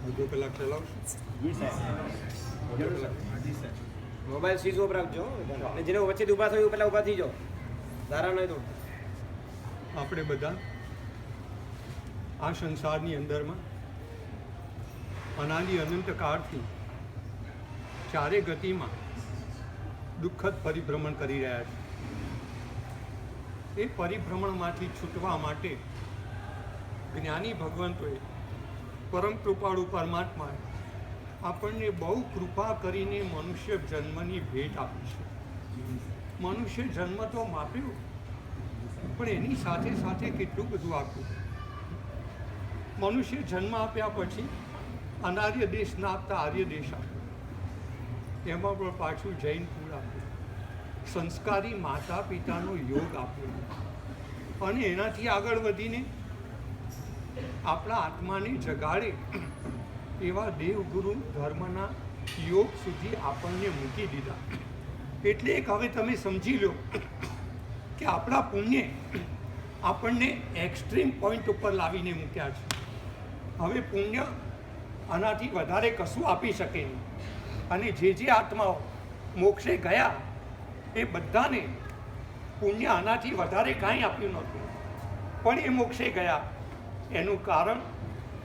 અડધો કલાક ચલાવશો? જી સાહેબ. અડધો કલાક. મોબાઈલ સ્વિચ ઓફ રાખજો અને જેને વચ્ચેથી ઊભા થયું પહેલાં ઊભા થઈ જાઓ, ધારા નહીં તો. આપણે બધા આ સંસારની અંદરમાં અનાદિ અનંત કાળથી ચારે ગતિમાં દુઃખદ પરિભ્રમણ કરી રહ્યા છે. એ પરિભ્રમણમાંથી છૂટવા માટે જ્ઞાની ભગવંતોએ, પરમ કૃપાળુ પરમાત્માએ આપણને બહુ કૃપા કરીને મનુષ્ય જન્મની ભેટ આપી છે. મનુષ્ય જન્મ તો માપ્યો, પણ એની સાથે સાથે કેટલું બધું આપ્યું. મનુષ્ય જન્મ આપ્યા પછી અનાર્ય દેશ ના આપતા આર્ય દેશ આપ્યો, એમાં પણ પાછું જૈન કુળ આપ્યું, સંસ્કારી માતા પિતાનો યોગ આપ્યો, અને એનાથી આગળ વધીને આપણા આત્માને જગાડે એવા દેવગુરુ ધર્મના યોગ સુધી આપણને મૂકી દીધા. એટલે એક હવે તમે સમજી લો કે આપણા પુણ્ય આપણને એક્સ્ટ્રીમ પોઈન્ટ ઉપર લાવીને મૂક્યા છે. હવે પુણ્ય આનાથી વધારે કશું આપી શકે નહીં. અને જે આત્માઓ મોક્ષે ગયા એ બધાને પુણ્ય આનાથી વધારે કાંઈ આપ્યું નહોતું, પણ એ મોક્ષે ગયા. એનું કારણ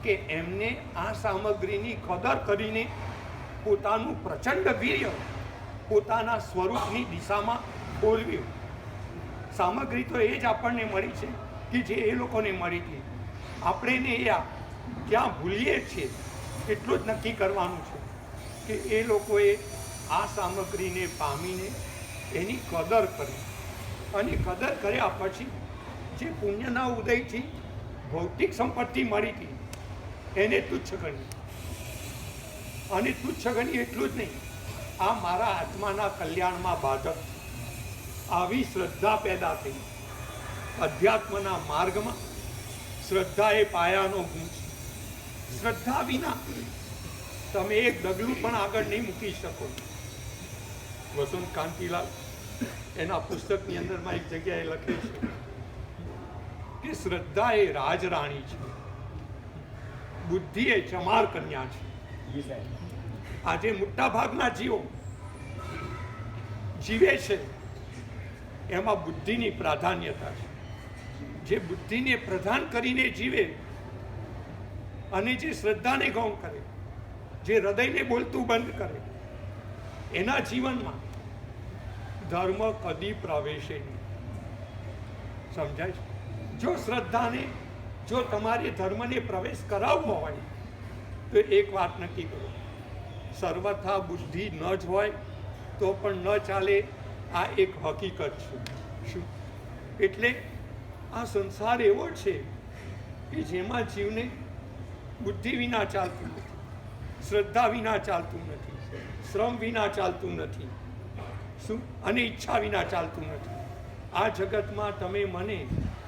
કે એમને આ સામગ્રીની કદર કરીને પોતાનું પ્રચંડ વીર્ય પોતાના સ્વરૂપની દિશામાં બોલવ્યું. સામગ્રી તો એ જ આપણને મળી છે કે જે એ લોકોને મળી હતી. આપણે ને એ ક્યાં ભૂલીએ છીએ એટલું જ નક્કી કરવાનું છે કે એ લોકોએ આ સામગ્રીને પામીને એની કદર કરી, અને કદર કર્યા પછી જે પુણ્યના ઉદયથી ભૌતિક સંપત્તિ મળી હતી એને તુચ્છ ગણી. અને તુચ્છ ગણી એટલું જ નહીં, આ મારા આત્માના કલ્યાણમાં બાધક આવી શ્રદ્ધા પેદા થઈ. અધ્યાત્મના માર્ગમાં શ્રદ્ધા એ પાયાનો ગુણ છે. શ્રદ્ધા વિના તમે એક ડગલું પણ આગળ નહીં મૂકી શકો. વસંત કાંતિલાલ એના પુસ્તકની અંદરમાં એક જગ્યાએ લખે છે કે શ્રદ્ધા એ રાજરાણી છે, બુદ્ધિ એ ચમાર કન્યા છે. આજે મોટા ભાગના જીવો જીવે છે એમાં બુદ્ધિની પ્રાધાન્યતા છે. જે બુદ્ધિને પ્રધાન કરીને જીવે અને જે શ્રદ્ધાને ગૌણ કરે, જે હૃદયને બોલતું બંધ કરે, એના જીવનમાં ધર્મ કદી પ્રવેશે નહીં. સમજાય છે? જો શ્રદ્ધાને, જો તમારે ધર્મને પ્રવેશ કરાવવો હોય તો એક વાત નક્કી કરો, સર્વથા બુદ્ધિ ન જ હોય તો પણ ન ચાલે. આ એક હકીકત છે. શું? એટલે આ સંસાર એવો છે કે જેમાં જીવને બુદ્ધિ વિના ચાલતું નથી, શ્રદ્ધા વિના ચાલતું નથી, શ્રમ વિના ચાલતું નથી, શું, અને ઈચ્છા વિના ચાલતું નથી. આ જગતમાં તમે મને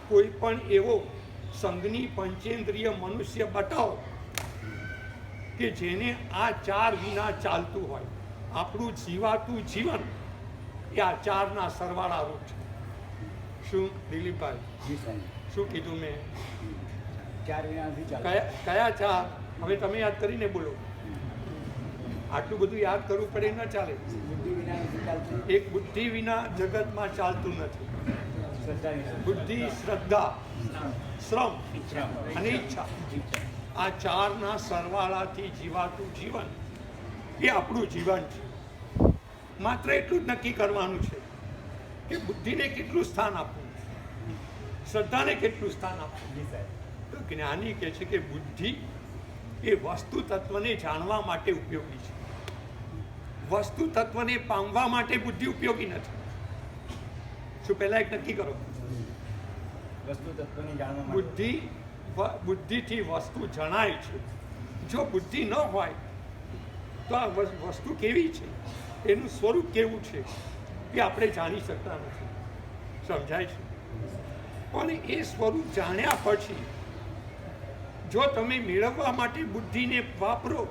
કોઈ પણ એવો સંઘની પંચેન્દ્રિય મનુષ્ય બતાવો કે જેને આ ચાર વિના ચાલતું હોય. આપણું જીવાતું જીવન એ આ ચારના સરવાળા રૂપ છે. શું દિલીપભાઈ, શું કીધું મેં? ચાર વિનાથી ચાલે. કયા ચાર? હવે તમે યાદ કરીને બોલો. આટલું બધું યાદ કરવું પડે, ન ચાલે. બુદ્ધિ વિના નથી ચાલતું. એક બુદ્ધિ વિના જગતમાં ચાલતું નથી. શ્રદ્ધા બુદ્ધિ, શ્રદ્ધા, શ્રમ અને ઈચ્છા, આ ચારના સરવાળાથી જીવાતું જીવન એ આપણું જીવન છે. માત્ર એટલું જ નક્કી કરવાનું છે કે બુદ્ધિને કેટલું સ્થાન આપવું, શ્રદ્ધાને કેટલું સ્થાન આપવું. તો જ્ઞાની કહે છે કે બુદ્ધિ એ વસ્તુ તત્વને જાણવા માટે ઉપયોગી છે. વસ્તુ તત્વને પામવા માટે બુદ્ધિ ઉપયોગી નથી. શું? પહેલા એક નક્કી કરો. વસ્તુ તત્વને જાણવા માટે બુદ્ધિ, બુદ્ધિથી વસ્તુ જણાય છે. જો બુદ્ધિ ન હોય તો આ વસ્તુ કેવી છે, એનું સ્વરૂપ કેવું છે એ આપણે જાણી શકતા નથી. સમજાય છે? પણ એ સ્વરૂપ જાણ્યા પછી જો તમે મેળવવા માટે બુદ્ધિને વાપરો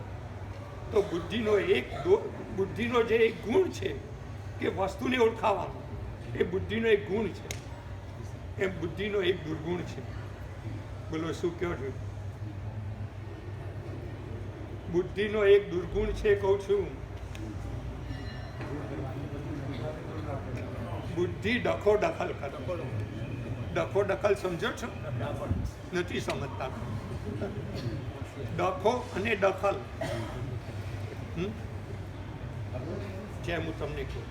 તો બુદ્ધિનો જે એક ગુણ છે કે વસ્તુને ઓળખાવાનો, એ બુદ્ધિનો એક ગુણ છે. એમ બુદ્ધિનો એક દુર્ગુણ છે. બોલો, શું કહો છો? બુદ્ધિનો એક દુર્ગુણ છે કહું છું, બુદ્ધિ ડખો દખલ કરે. ડખો દખલ સમજો છો? નથી સમજતા. ડખો અને દખલ, જેમ હું તમને કહું,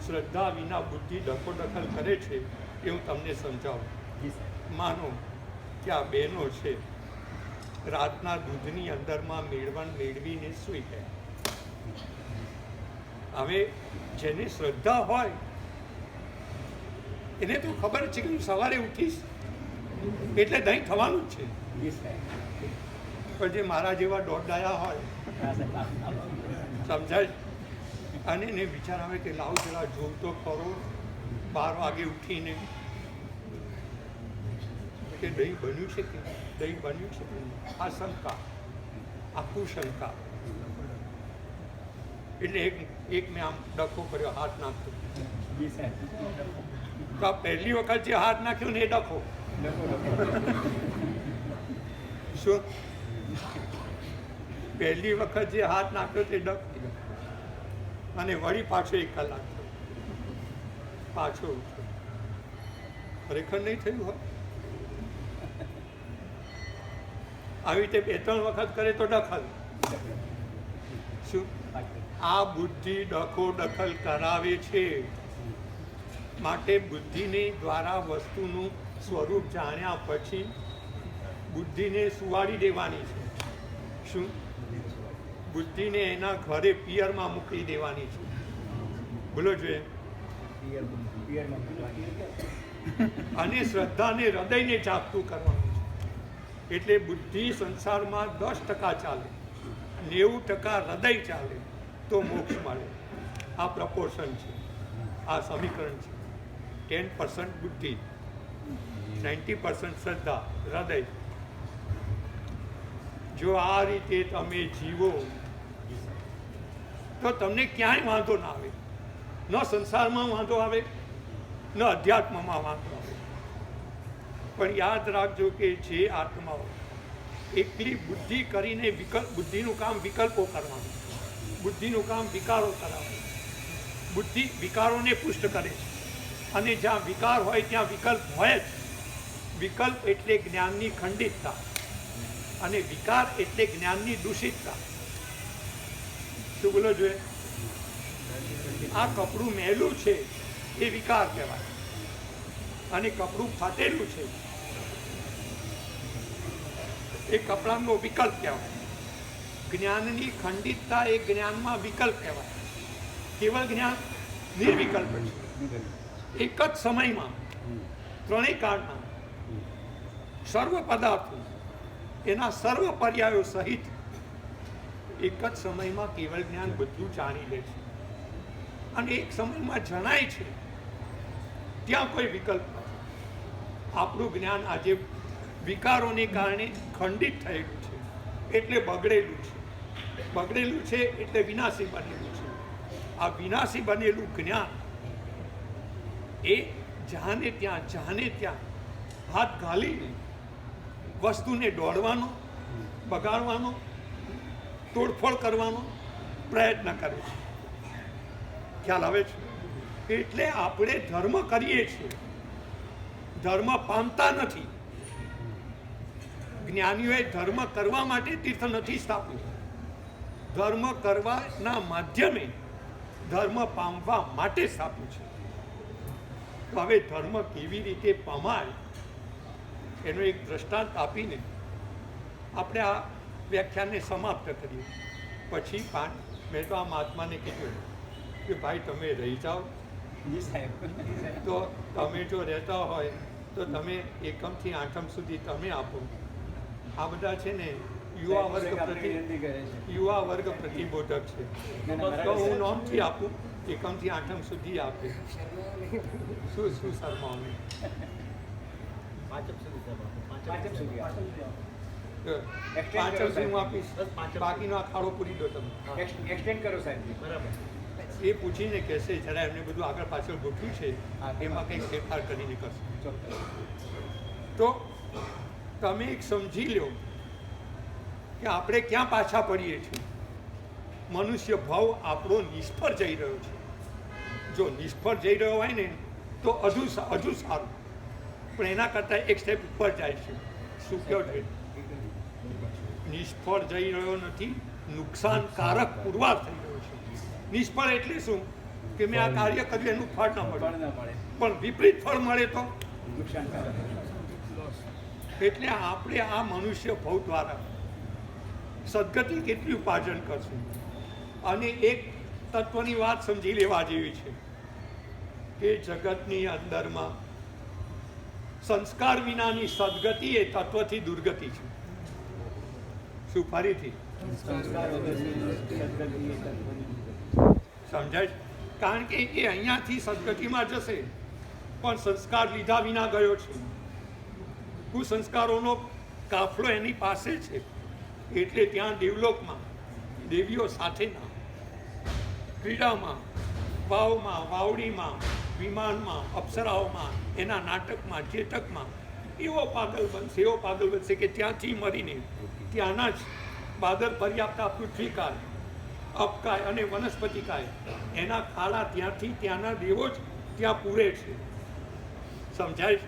શ્રદ્ધા વિના બુદ્ધિ ડખો દખલ કરે છે એ હું તમને સમજાવું. માનો કે આ બહેનો છે, રાતના દૂધની અંદરમાં મેળવીને સૂઈ ગયા. હવે જેને શ્રદ્ધા હોય એને તો ખબર છે કે હું સવારે ઉઠીશ એટલે દહીં થવાનું જ છે. પણ જે મારા જેવા દોડાયા હોય, સમજાય, અને એને વિચાર આવે કે લાવ જરા જોઉં તો ખરો 12 વાગે ઉઠીને કે દહીં બન્યું છે કે દહીં બન્યું છે કે નહીં. આ શંકા, આ કુશંકા. એટલે એક મેં આમ ડખો કર્યો, હાથ નાખ્યો. તો આ પહેલી વખત જે હાથ નાખ્યો ને એ ડખો. શું? પહેલી વખત જે હાથ નાખ્યો તે ડખો. અને વળી પાછો 1 કલાક પાછો ઉઠ્યો. ખરેખર નહીં થયું હોય. આવી રીતે 2-3 વખત કરે તો દખલ. શું? આ બુદ્ધિ ડખો દખલ કરાવે છે. માટે બુદ્ધિની દ્વારા વસ્તુનું સ્વરૂપ જાણ્યા પછી બુદ્ધિને સુવાડી દેવાની છે. શું? બુદ્ધિને એના ઘરે પિયરમાં મૂકી દેવાની છે. બોલો જોઈએ. અને શ્રદ્ધાને હૃદયને જાગતું કરવાનું છે. એટલે બુદ્ધિ સંસારમાં 10% ચાલે, 90% હૃદય ચાલે તો મોક્ષ મળે. આ પ્રપોર્શન છે, આ સમીકરણ છે. 10% બુદ્ધિ, 90% શ્રદ્ધા, હૃદય. જો આ રીતે તમે જીવો તો તમને ક્યાંય વાંધો ના આવે. ન સંસારમાં વાંધો આવે, ન અધ્યાત્મમાં વાંધો આવે. પણ યાદ રાખજો કે જે આત્માઓ એકલી બુદ્ધિ કરીને બુદ્ધિનું કામ વિકલ્પો કરવાનું, બુદ્ધિનું કામ વિકારો કરાવવાનું. બુદ્ધિ વિકારોને પુષ્ટ કરે છે, અને જ્યાં વિકાર હોય ત્યાં વિકલ્પ હોય જ. વિકલ્પ એટલે જ્ઞાનની ખંડિતતા, અને વિકાર એટલે જ્ઞાનની દૂષિતતા. શું બોલો જોઈએ? આ કપડું મેલું છે એ વિકાર કહેવાય, અને કપડું ફાટેલું છે એ કપડાનો વિકલ્પ કહેવાય. જ્ઞાનની ખંડિતતા એ જ્ઞાનમાં વિકલ્પ કહેવાય. કેવળ જ્ઞાન નિર્વિકલ્પ છે. એક જ સમયમાં ત્રણેય કાળના સર્વ પદાર્થો એના સર્વ પર્યાયો સહિત એક જ સમયમાં કેવળ જ્ઞાન બધું જાણી લે છે. અને એક સમયમાં જણાય છે, ત્યાં કોઈ વિકલ્પ નથી. આપણું જ્ઞાન આજે વિકારોને કારણે ખંડિત થયેલું છે, એટલે બગડેલું છે. બગડેલું છે એટલે વિનાશી બનેલું છે. આ વિનાશી બનેલું જ્ઞાન એ જાને ત્યાં હાથ ઘાલીને વસ્તુને દોડવાનો, બગાડવાનો, તોડફોડ કરવાનો પ્રયત્ન કરે છે. ખ્યાલ આવે છે? એટલે આપણે ધર્મ કરીએ છીએ, ધર્મ પામતા નથી. જ્ઞાનીઓએ ધર્મ કરવા માટે તીર્થ નથી સ્થાપ્યું. ધર્મ કરવાના માધ્યમે ધર્મ પામવા માટે સ્થાપ્યું છે. તો હવે ધર્મ કેવી રીતે પમાય એનો એક દ્રષ્ટાંત આપીને આપણે આ વ્યાખ્યાનને સમાપ્ત કરીએ. પછી મેં તો આ મહાત્માને કીધું કે ભાઈ તમે રહી જાઓ, તો તમે જો રહેતા હોય તો તમે 1 થી 8 સુધી તમે આપો. આ બધા છે ને યુવા વર્ગ પ્રતિબોધક છે. તો હું નોમથી આપું, 1 થી 8 સુધી આપે. શું શરમાવું? 5 સુધી હું આપીશ, બાકીનો આ ખાડો પૂરી દો તમે. એક્સટેન્ડ કરો સાહેબ. બરાબર. એ પૂછીને કહેશે જરા એમને બધું આગળ પાછળ ગોઠવ્યું છે, એમાં કંઈક ફેરફાર કરીને કરશે. તો તમે એક સમજી લો કે આપણે ક્યાં પાછા પડીએ છીએ. મનુષ્ય ભાવ આપણો નિષ્ફળ જઈ રહ્યો છે. જો નિષ્ફળ જઈ રહ્યો હોય ને તો હજુ સારું, પણ એના કરતાં એક સ્ટેપ ઉપર જાય છે. શું કહો છે? નિષ્ફળ જઈ રહ્યો નથી, નુકસાનકારક પુરવાર થઈ રહ્યો છે. નિષ્ફળ એટલે શું? કે મેં આ કાર્ય કર્યું એનું ફળ ન મળ્યું, પણ વિપરીત ફળ મળે તો એટલે આપણે આ મનુષ્ય ભાવ દ્વારા સદગતિ કેટલી ઉપાર્જન કરશું. અને એક તત્વની વાત સમજી લેવા જેવી છે કે જગતની અંદરમાં સંસ્કાર વિનાની સદગતિ એ તત્વથી દુર્ગતિ છે. શું ફરીથી સમજાય? કારણ કે એ અહીંયાથી સદગતિમાં જશે પણ સંસ્કાર લીધા વિના ગયો છે. કુસંસ્કારોનો કાફલો એની પાસે છે, એટલે ત્યાં દેવલોકમાં દેવીઓ સાથેના ક્રીડામાં, વાવમાં, વાવડીમાં, વિમાનમાં, અપ્સરાઓમાં, એના નાટકમાં, ચેતકમાં એવો પાગલ બનશે કે ત્યાંથી મરીને ત્યાંના જ બાદર પર્યાપ્તા પૃથ્વીકાય, અપકાય અને વનસ્પતિકાય એના ખાડા ત્યાંથી ત્યાંના દેવો જ ત્યાં પૂરે છે. સમજાય?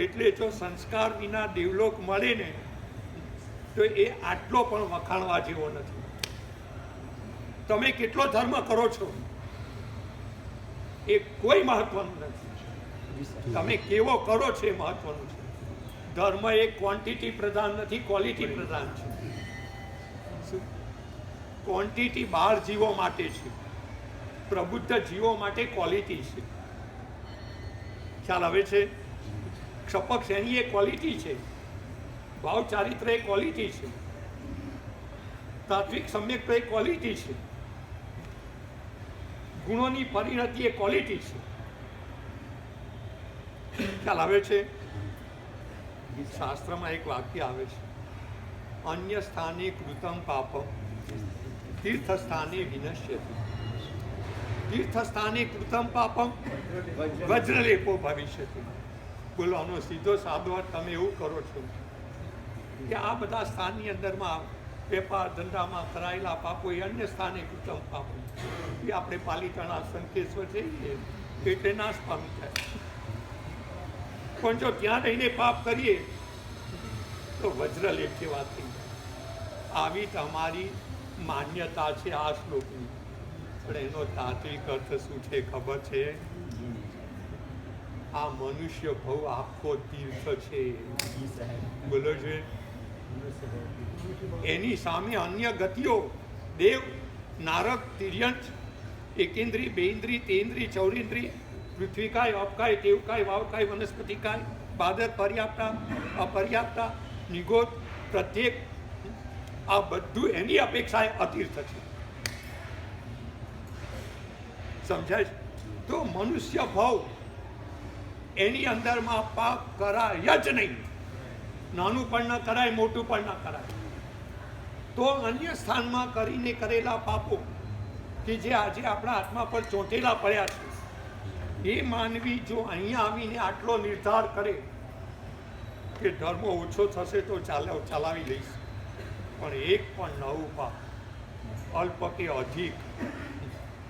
એટલે જો સંસ્કાર વિના દેવલોક મળે ને તો એ આટલો પણ વખાણવા જેવો નથી. તમે કેટલો ધર્મ કરો છો એ કોઈ મહત્વનું નથી, તમે કેવો કરો છો એ મહત્વનું છે. ધર્મ એ ક્વોન્ટિટી પ્રધાન નથી, ક્વોલિટી પ્રધાન છે. ક્વોન્ટિટી બહાર જીવો માટે છે, પ્રબુદ્ધ જીવો માટે ક્વોલિટી છે. ખ્યાલ આવે છે? ક્ષપક શ્રેણી એ ક્વોલિટી છે, ભાવ ચારિત્ર એ ક્વોલિટી છે, તાત્વિક સમ્યક એ ક્વોલિટી છે, ગુણોની પરિણતિ એ ક્વોલિટી છે. ખ્યાલ આવે છે? શાસ્ત્રમાં એક વાક્ય આવે છે, અન્ય સ્થાને કૃતમ પાપમ તીર્થ સ્થાને વિનશ્યતિ. તીર્થ સ્થાને કૃતમ પાપમ વજ્રલેપો ભવિષ્યતિ. બોલો, આનો સીધો સાદો અર્થ તમે એવું કરો છો કે આ બધા સ્થાનની અંદરમાં વેપાર ધંધામાં કરાયેલા પાપો એ અન્ય સ્થાને કૃતમ પાપો એ આપણે પાલિતાણા સંકેશ્વર જઈએ એટલે નાશ પામી જાય. પણ જો ત્યાં રહીને પાપ કરીએ તો વજ્રલેપ જેવા થઈ જાય. આવી તમારી માન્યતા છે આ શ્લોકની, પણ એનો તાત્વિક અર્થ શું છે ખબર છે? આ મનુષ્ય ભવ આખો તીર્થ છે. બોલો છે. એની સામે અન્ય ગતિઓ દેવ, નારક, તિર્યંચ, એકેન્દ્રી, બેઇન્દ્રી, તેન્દ્રી, ચૌરેન્દ્રી, પૃથ્વીકાય, અપકાય, દેવકાય, વાવકાય, વનસ્પતિકાય, બાદર પર્યાપ્તા, અપર્યાપ્તા, નિગોદ, પ્રત્યેક આ બધું એની અપેક્ષાએ અતીર્થ છે. સમજાય? તો મનુષ્ય ભાવ એની અંદરમાં પાપ કરાય જ નહીં. નાનું પણ ન કરાય, મોટું પણ ન કરાય. તો અન્ય સ્થાનમાં કરીને કરેલા પાપો કે જે આજે આપણા આત્મા પર ચોંટેલા પડ્યા છે, એ માનવી જો અહીંયા આવીને આટલો નિર્ધાર કરે કે ધર્મ ઓછો થશે તો ચલાવી લઈશ, પણ એક પણ નવું પાપ અલ્પ કે અધિક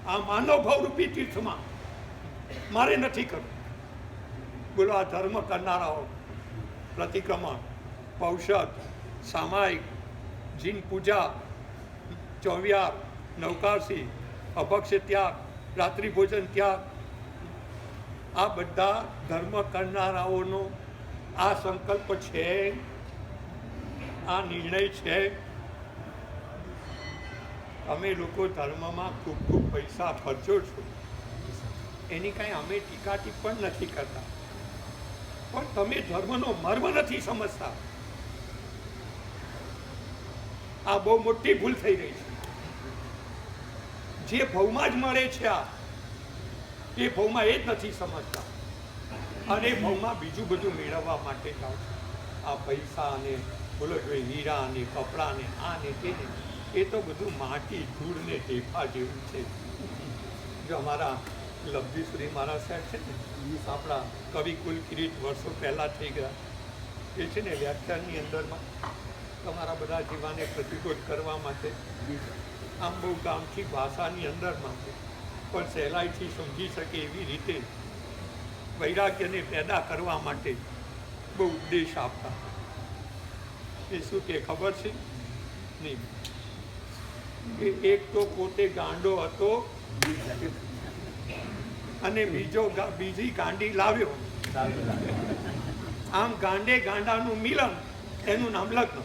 આ માનવ ભાવરૂપી તીર્થમાં મારે નથી કરવું. બોલો, આ ધર્મ કરનારાઓ પ્રતિક્રમણ, પૌષધ, સામાયિક, જીન પૂજા, ચોવિયાર, નવકારસી, અભક્ષ્ય ત્યાગ, રાત્રિ ભોજન ત્યાગ, આ બધા ધર્મ કરનારાઓનો આ સંકલ્પ છે, આ નિર્ણય છે. અમે લોકો ધર્મમાં ખૂબ ખૂબ પૈસા ખર્ચો છો, એની કાંઈ અમે ટીકા ટિપ્પણ નથી કરતા, પણ તમે ધર્મનો મર્મ નથી સમજતા. આ બહુ મોટી ભૂલ થઈ રહી છે. જે ભવમાં જ મળે છે આ એ ભવમાં એ જ નથી સમજતા, અને ભવમાં બીજું બધું મેળવવા માટે જાઓ છો. આ પૈસા ને બોલો જોઈએ, હીરા ને કપડાં ને આ ને તે ને, એ તો બધું માટી ધૂળ ને ઢેફા જેવું છે. જો અમારા લબ્ધીશ્રી મહારાજ સાહેબ છે ને, આપણા કવિ કુલ કિરીટ વર્ષો પહેલાં થઈ ગયા, એ છે ને વ્યાખ્યાનની અંદરમાં તમારા બધા જીવાને પ્રતિકોટ કરવા માટે આમ બહુ ગામઠી ભાષાની અંદરમાં પણ સહેલાઈથી સમજી શકે એવી રીતે વૈરાગ્યને પેદા કરવા માટે બહુ ઉપદેશ આપતા. એ શું કે ખબર છે? નહીં. એ એક તો પોતે ગાંડો હતો અને બીજી ગાંડી લાવ્યો. આમ ગાંડે ગાંડાનું મિલન, એનું નામ લગ્ન.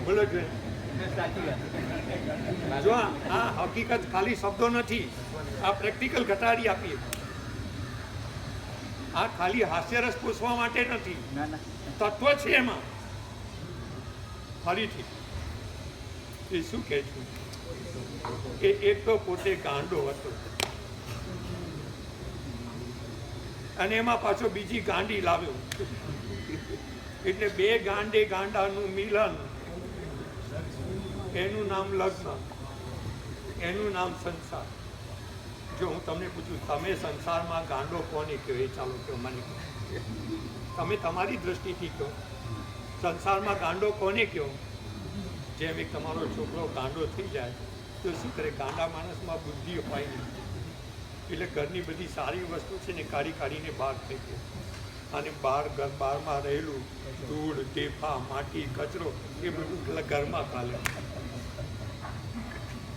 બોલો જોઈએ. જો આ હકીકત ખાલી શબ્દો નથી, આ પ્રેક્ટિકલ ઘટાડી આપીએ. આ ખાલી હાસ્યરસ પૂછવા માટે નથી, તત્વ છે એમાં. ફરીથી એ શું કહે છું કે એક તો પોતે ગાંડો હતો અને એમાં પાછો બીજી ગાંડી લાવ્યો. એટલે બે ગાંડે ગાંડાનું મિલન, એનું નામ લગ્ન, એનું નામ સંસાર. જો હું તમને પૂછું, તમે સંસારમાં ગાંડો કોને કહો? એ ચાલો કહો મને. તમે તમારી દ્રષ્ટિથી કહો, સંસારમાં ગાંડો કોને કહો? જેમ એક તમારો છોકરો ગાંડો થઈ જાય તો શું કરે? ગાંડા માણસમાં બુદ્ધિ હોય નહીં, એટલે ઘરની બધી સારી વસ્તુ છે ને કાઢીને બહાર ફેંકે. અને બહારમાં રહેલું ધૂળ, ટેફા, માટી, કચરો એ બધું ઘરમાં ચાલે.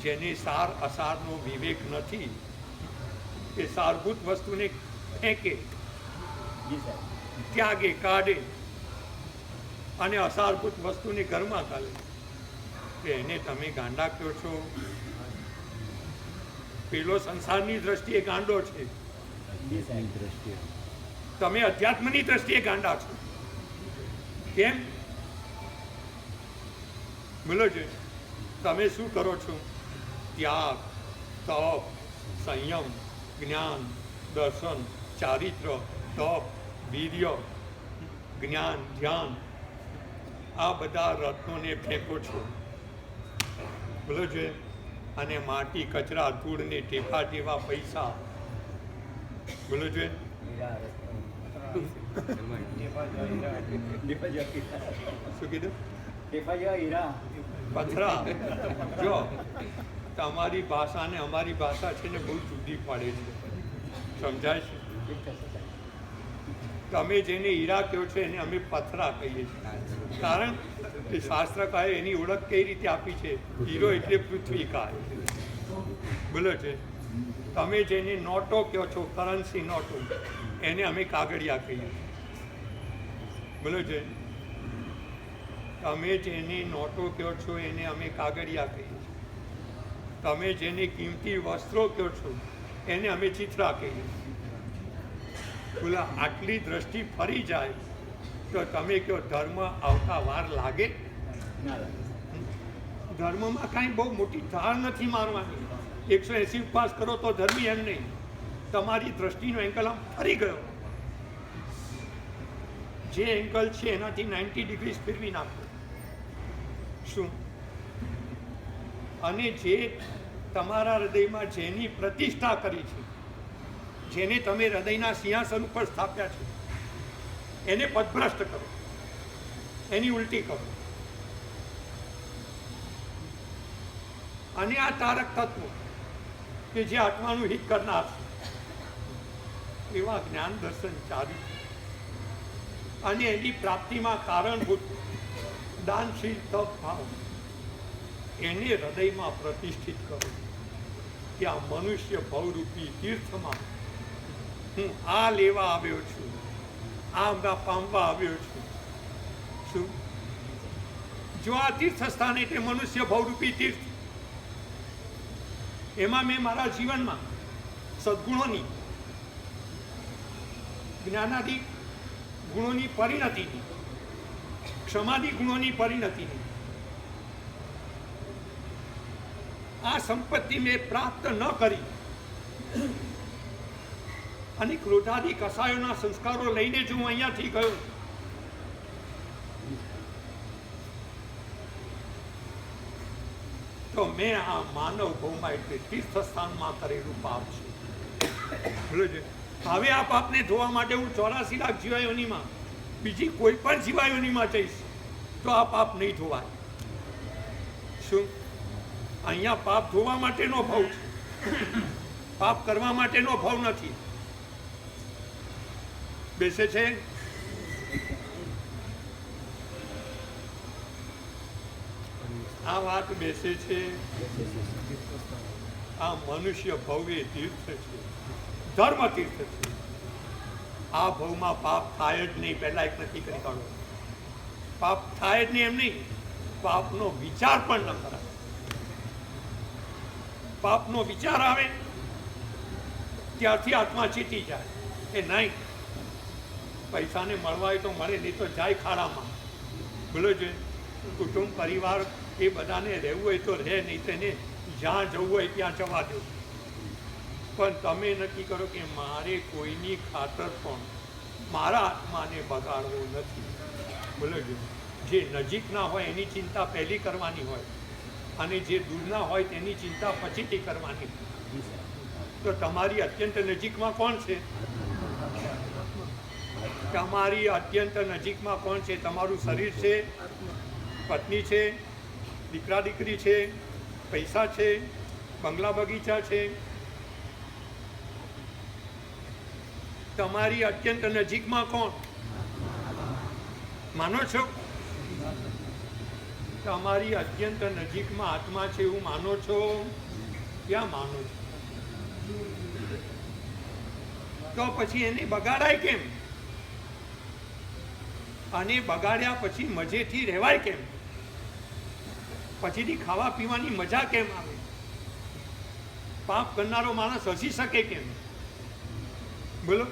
જેને સાર અસારનો વિવેક નથી એ સારભૂત વસ્તુને ફેંકે, ત્યાગે, કાઢે અને અસારભૂત વસ્તુને ઘરમાં ચાલે. એને તમે ગાંડા કહો છો? પેલો સંસારની દ્રષ્ટિએ ગાંડો છે, તમે અધ્યાત્મની દ્રષ્ટિએ ગાંડા છો. કેમ? બોલો છે. તમે શું કરો છો? ત્યાગ, તપ, સંયમ, જ્ઞાન, દર્શન, ચારિત્ર, તપ, વીર્ય, જ્ઞાન, ધ્યાન, આ બધા રત્નોને ફેંકો છો. બોલો છે. અને માટી, કચરા, ધૂળ ને ટેફા જેવા પૈસા, બોલો છે, શું કીધું? પથરા. જો તમારી ભાષા ને અમારી ભાષા છે ને બહુ જુદી પડે છે, સમજાય છે? તમે જેને હીરા કહો છો એને અમે પથરા કહીએ છીએ. કારણ કે શાસ્ત્રકારે એની ઓળખ કઈ રીતે આપી છે? હીરો એટલે પૃથ્વી કાય. બોલો છે. તમે જેને નોટો કહો છો, કરન્સી નોટો, એને અમે કાગળિયા કહીએ. બોલો છે. તમે જેને નોટો કહો છો એને અમે કાગળિયા કહીએ. તમે જેને કિંમતી વસ્ત્રો કહો છો એને અમે ચિત્રા કહીએ. બોલા, આટલી દ્રષ્ટિ ફરી જાય તો તમે કહો ધર્મ આવતા વાર લાગે? ધર્મમાં કાંઈ બહુ મોટી ધાર નથી મારવાની. 180 ઉપવાસ કરો તો ધર્મી એમ નહીં. તમારી દ્રષ્ટિનો એંગલ આમ ફરી ગયો, જે એંગલ છે એનાથી 90 ડિગ્રી ફેરવી નાખો. શું? અને જે તમારા હૃદયમાં જેની પ્રતિષ્ઠા કરી છે, જેને તમે હૃદયના સિંહાસન ઉપર સ્થાપ્યા છે, એને પદભ્રષ્ટ કરો, એની ઉલટી કરો. અને આ તારક તત્વો કે જે આત્માનું હિત કરનાર છે, એવા જ્ઞાન દર્શન ચાલ્યું અને એની પ્રાપ્તિમાં કારણભૂત દાનશીલ તપ ભાવ એને હૃદયમાં પ્રતિષ્ઠિત કરો કે આ મનુષ્ય ભવરૂપી તીર્થમાં હું આ લેવા આવ્યો છું, આ પામવા આવ્યો છું. શું? જો આ તીર્થ સ્થાન એટલે મનુષ્ય ભવરૂપી તીર્થ, એમાં મેં મારા જીવનમાં સદગુણોની, જ્ઞાનાદિ ગુણોની પરિણતિની, ક્ષમાદિ ગુણોની પરિણતિની આ સંપત્તિ મેં પ્રાપ્ત ન કરી અને ક્રોધાદિ કસાયોના સંસ્કારો લઈને જો હું અહીંયાથી ગયો તો મેં આ માનવ ભૌમાં એટલે તીર્થસ્થાનમાં કરેલું પાપ છે. હવે આ પાપને ધોવા માટે હું 84 લાખ જીવાયોનીમાં બીજી કોઈ પણ જીવાયોનીમાં જઈશ તો આ પાપ નહીં ધોવાય. શું? અહીંયા પાપ ધોવા માટેનો ભાવ છે, પાપ કરવા માટેનો ભાવ નથી. બેસે છે? આ વાત બેસે છે. આ મનુષ્ય ભવ્ય તીર્થ છે, ધર્મ તીર્થ છે. આ ભવમાં પાપ થાય જ નહીં. પહેલા એક નક્કી કરી કાઢો, પાપ થાય જ નહીં. એમ નહીં, પાપનો વિચાર પણ ન કરાય. પાપનો વિચાર આવે ત્યારથી આત્મા ચીતી જાય. એ નહીં, પૈસાને મળવા હોય તો મળે, નહીં તો જાય ખાડામાં. બોલો છે, કુટુંબ પરિવાર એ બધાને રહેવું હોય તો રહે, નહીં તો એને જ્યાં જવું હોય ત્યાં જવા દો. પણ તમે નક્કી કરો કે મારે કોઈની ખાતર પણ મારા આત્માને બગાડવો નથી. બોલો જે નજીકના હોય એની ચિંતા પહેલી કરવાની હોય, અને જે દૂરના હોય તેની ચિંતા પછીથી કરવાની. તો તમારી અત્યંત નજીકમાં કોણ છે? તમારી અત્યંત નજીકમાં કોણ છે? તમારું શરીર છે, પત્ની છે, દીકરા દીકરી છે, પૈસા છે, બંગલા બગીચા છે. તમારી અત્યંત નજીકમાં કોણ? માનો છો? તમારી અત્યંત નજીકમાં આત્મા છે એવું માનો છો? ક્યાં માનો છો? તો પછી એને બગાડાય કેમ? અને બગાડ્યા પછી મજેથી રહેવાય કેમ? પછીથી ખાવા પીવાની મજા કેમ આવે? પાપ કરનારો માણસ હસી શકે કેમ? બોલો.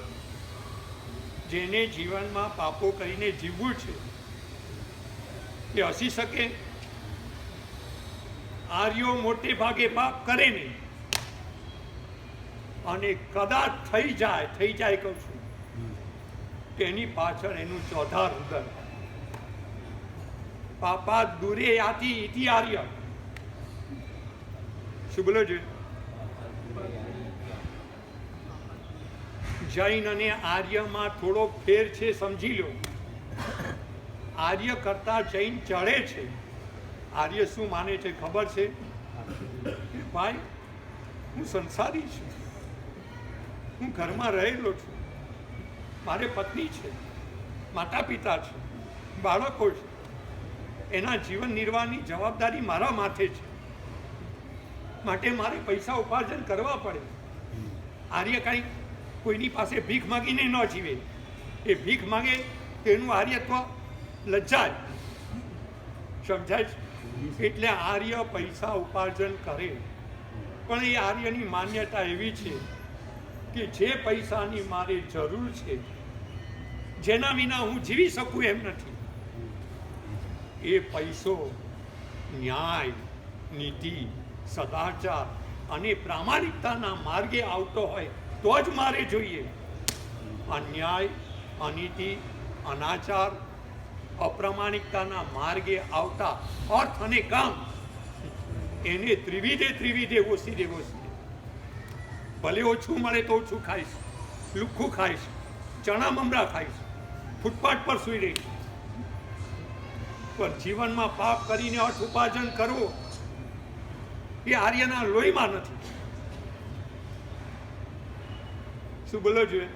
જેને જીવનમાં પાપો કરીને જીવવું છે એ હસી શકે? આર્યો મોટે ભાગે પાપ કરે નહીં, અને કદાચ થઈ જાય કહું છું, તેની પાછળ એનું ચોધાર ઉદર. પાપા દૂરે આથી ઇતિ આર્ય. શું બોલો છે? જૈન અને આર્યમાં થોડો ફેર છે, સમજી લો. આર્ય કરતા જૈન ચડે છે. આર્ય શું માને છે ખબર છે? ભાઈ, હું સંસારી છું, હું ઘરમાં રહેલો છું, મારે પત્ની છે, માતા પિતા છે, બાળકો છે, એના જીવન નિર્વાહની જવાબદારી મારા માથે છે, માટે મારે પૈસા ઉપાર્જન કરવા પડે. આર્ય કાંઈ કોઈની પાસે ભીખ માગીને ન જીવે. એ ભીખ માગે તેનું આર્યત્વ લજ્જાય. સમજાય છે? એટલે આર્ય પૈસા ઉપાર્જન કરે, પણ એ આર્યની માન્યતા એવી છે કે જે પૈસાની મારે જરૂર છે, જેના વિના હું જીવી શકું એમ નથી, એ પૈસો ન્યાય, નીતિ, સદાચાર અને પ્રામાણિકતાના માર્ગે આવતો હોય તો જ મારે જોઈએ. અન્યાય, અનીતિ, અનાચાર, અપ્રામાણિકતાના માર્ગે આવતા અર્થ અને કામ એને ત્રિવિધે ઓછી દે. ભલે ઓછું મળે તો ઓછું ખાઈશ, લુખ્ખું ખાઈશ, ચણા મમરા ખાઈશ, ફૂટપાથ પર સૂઈ રહીશ, પણ જીવનમાં પાપ કરીને અર્થ ઉપાર્જન કરવો એ આર્યના લોહીમાં નથી. શું બોલો જોઈએ?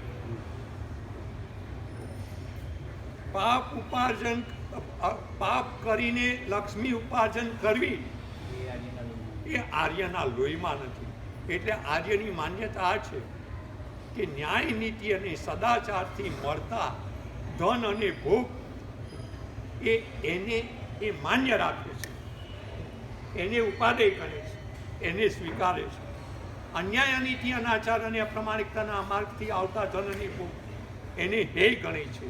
પાપ કરીને લક્ષ્મી ઉપાર્જન કરવી એ આર્યના લોહીમાં નથી. એટલે આર્યની માન્યતા આ છે કે ન્યાય, નીતિ અને સદાચારથી મળતા ધન અને ભોગ એને માન્ય રાખે છે, એને ઉપાદેય કરે છે, એને સ્વીકારે છે. અન્યાય, અનીતિ, અનાચાર અને અપ્રામાણિકતાના માર્ગથી આવતા ધન અને ભોગ એને હેય ગણે છે,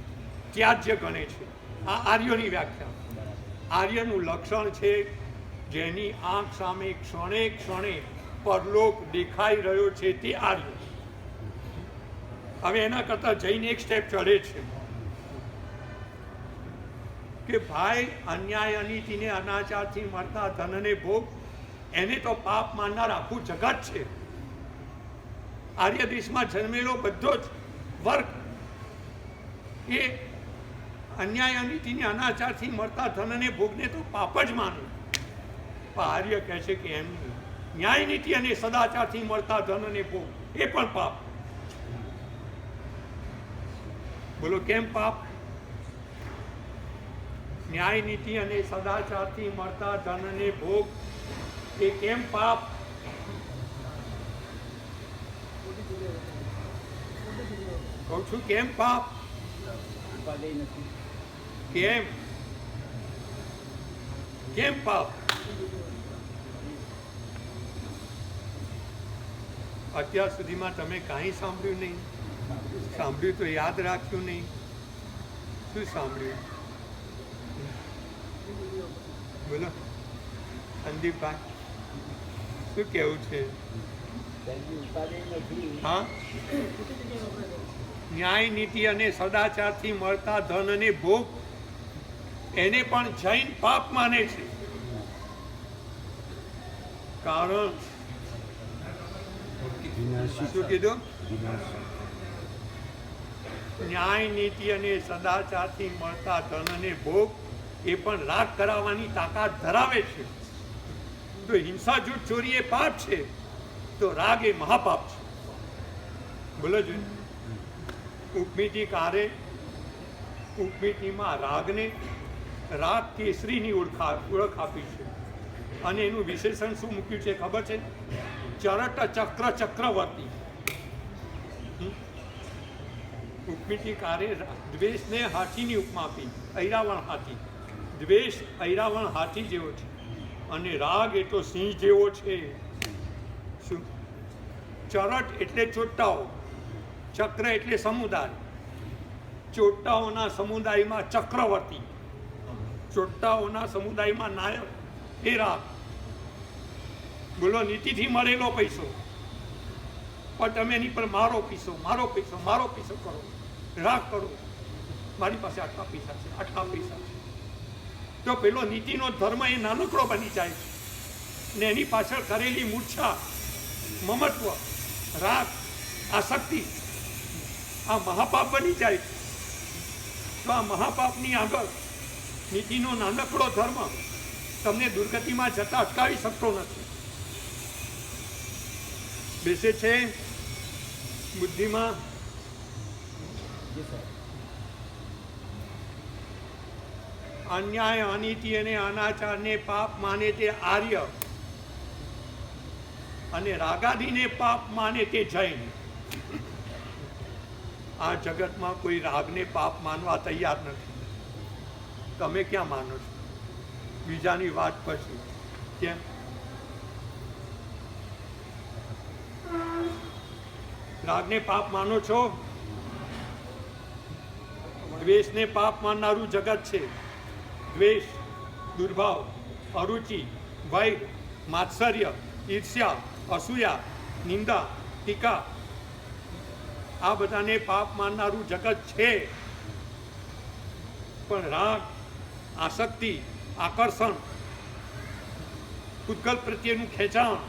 ત્યાજ્ય ગણે છે. આ આર્યોની વ્યાખ્યા. આર્યનું લક્ષણ છે જેની આંખ સામે ક્ષણે ક્ષણે પરલોક દેખાઈ રહ્યો છે તે આર્ય. હવે એના કરતા જઈને એક સ્ટેપ ચડે છે કે ભાઈ અન્યાય, અનીતિને, અનાચારથી મળતા ધનને ભોગ એને તો પાપ માનનાર આખું જગત છે. આર્ય દેશમાં જન્મેલો બધો જ વર્ગ એ અન્યાય, અનીતિને, અનાચારથી મળતા ધનને ભોગને તો પાપ જ માને. પણ આર્ય કહે છે કે એમ નહીં. ન્યાય નીતિ અને સદાચારથી મળતા ધન અને ભોગ એ પણ પાપ. બોલો કેમ પાપ? ન્યાય નીતિ અને સદાચારથી મળતા ધન અને ભોગ એ કેમ પાપ? કહું છું કેમ પાપ? કેમ કેમ પાપ? અત્યાર સુધીમાં તમે કાંઈ સાંભળ્યું નહીં. સાંભળ્યું તો યાદ રાખ્યું નહીં. શું સાંભળ્યું? બોલો સંદીપભાઈ, શું કેવું છે? હા, ન્યાય નીતિ અને સદાચારથી મળતા ધન અને ભોગ એને પણ જૈન પાપ માને છે. કારણ શું કીધું? ન્યાય નીતિ અને સદાચારથી મળતા ધન અને ભોગ એ પણ રાગ કરાવવાની તાકાત ધરાવે છે. તો હિંસા જૂઠ ચોરી એ પાપ છે, તો રાગ એ મહાપાપ છે. બોલો જોઈએ. ઉપમિતિ કારે ઉપમિતિમાં રાગને રાગ કેસરીની ઓળખ આપી છે. અને એનું વિશેષણ શું મૂક્યું છે ખબર છે? ચરટ ચક્ર ચક્રવર્તી. ઉપમિતિકારે દ્વેષને હાથીની ઉપમા આપી. ઐરાવણ હાથી. દ્વેષ ઐરાવણ હાથી જેવો છે અને રાગ એ તો સિંહ જેવો છે. શું? ચરટ એટલે ચોટ્ટાઓ, ચક્ર એટલે સમુદાય. ચોટ્ટાઓના સમુદાયમાં ચક્રવર્તી, ચોટ્ટાઓના સમુદાયમાં નાયક એ રાગ. બોલો નીતિથી મળેલો પૈસો પણ તમે એની પર મારો પૈસો કરો, રાગ કરો. મારી પાસે આટલા પૈસા છે, આટલા પૈસા છે. તો પેલો નીતિનો ધર્મ એ નાનકડો બની જાય છે ને એની પાછળ કરેલી મૂર્છા, મમત્વ, રાગ, આસક્તિ આ મહાપાપ બની જાય છે. તો આ મહાપાપની આગળ નીતિનો નાનકડો ધર્મ તમને દુર્ગતિમાં જતા અટકાવી શકતો નથી. બેસે છે બુદ્ધિમાં. અન્યાય, અનીતિ અને અનાચારને પાપ માને તે આર્ય અને રાગાદીને પાપ માને તે જૈન. આ જગતમાં કોઈ રાગને પાપ માનવા તૈયાર નથી. તમે ક્યાં માનો છો? બીજાની વાત પછી. કેમ? રાગને પાપ માનો છો? દ્વેષને પાપ માનનારું જગત છે. દ્વેષ, દુર્ભાવ, અરુચિ, ભય, માત્સર્ય, ઈર્ષ્યા, અસૂયા, નિંદા, ટીકા આ બધાને પાપ માનનારું જગત છે. પણ રાગ, આસક્તિ, આકર્ષણ, પૂતગલ પ્રત્યેનું ખેંચાણ